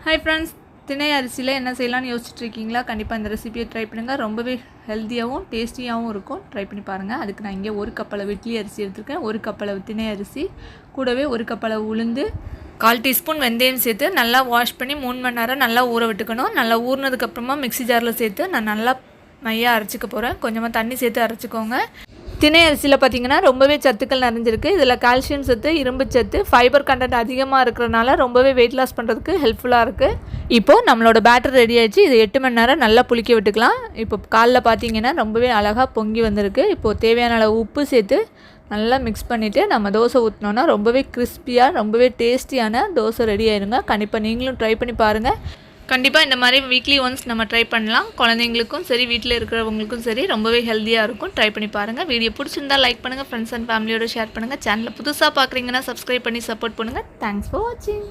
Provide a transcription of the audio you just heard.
Hi friends, திணை அரிசியில் என்ன செய்யலாம்னு யோசிச்சுட்டு இருக்கீங்களா? கண்டிப்பாக இந்த ரெசிபியை ட்ரை பண்ணுங்கள். ரொம்பவே ஹெல்த்தியாகவும் டேஸ்டியாகவும் இருக்கும். ட்ரை பண்ணி பாருங்கள். அதுக்கு நான் இங்கே 1 கப் அளவு இட்லி அரிசி எடுத்துருக்கேன், 1 கப் அளவு திணை அரிசி, கூடவே 1 கப் அளவு உளுந்து, 1/4 டீஸ்பூன் வெந்தயம் சேர்த்து நல்லா வாஷ் பண்ணி 3 மணி நேரம் நல்லா ஊற விட்டுக்கணும். நல்லா ஊறினதுக்கப்புறமா மிக்ஸி ஜாரில் சேர்த்து நான் நல்லா மையாக அரைச்சிக்க போகிறேன். கொஞ்சமாக தண்ணி சேர்த்து அரைச்சிக்கோங்க. திணை அரிசியில் பார்த்திங்கன்னா ரொம்பவே சத்துக்கள் நிறைஞ்சிருக்கு. இதில் கால்சியம் சத்து, இரும்பு சத்து, ஃபைபர் கண்டென்ட் அதிகமாக இருக்கிறனால ரொம்பவே வெயிட் லாஸ் பண்ணுறதுக்கு ஹெல்ப்ஃபுல்லாக இருக்குது. இப்போது நம்மளோட பேட்டர் ரெடி ஆகிடுச்சு. இது 8 மணி நேரம் நல்லா புளிக்க விட்டுக்கலாம். இப்போ காலைல பார்த்திங்கன்னா ரொம்பவே அழகாக பொங்கி வந்திருக்கு. இப்போது தேவையான அளவு உப்பு சேர்த்து நல்லா மிக்ஸ் பண்ணிவிட்டு நம்ம தோசை ஊற்றினோன்னா ரொம்பவே கிறிஸ்பியாக ரொம்பவே டேஸ்டியான தோசை ரெடி ஆயிருங்க. கண்டிப்பாக நீங்களும் ட்ரை பண்ணி பாருங்கள். கண்டிப்பாக இந்த மாதிரி வீக்லி ஒன்ஸ் நம்ம ட்ரை பண்ணலாம். குழந்தைங்களுக்கும் சரி, வீட்டில் இருக்கிறவங்களுக்கும் சரி, ரொம்பவே ஹெல்த்தியாக இருக்கும். ட்ரை பண்ணி பாருங்கள். வீடியோ பிடிச்சிருந்தா லைக் பண்ணுங்கள், ஃப்ரெண்ட்ஸ் அண்ட் ஃபேமிலியோட ஷேர் பண்ணுங்கள். சேனலில் புதுசாக பார்க்குறீங்கன்னா சப்ஸ்கிரைப் பண்ணி சப்போர்ட் பண்ணுங்கள். தேங்க்ஸ் ஃபார் வாட்சிங்.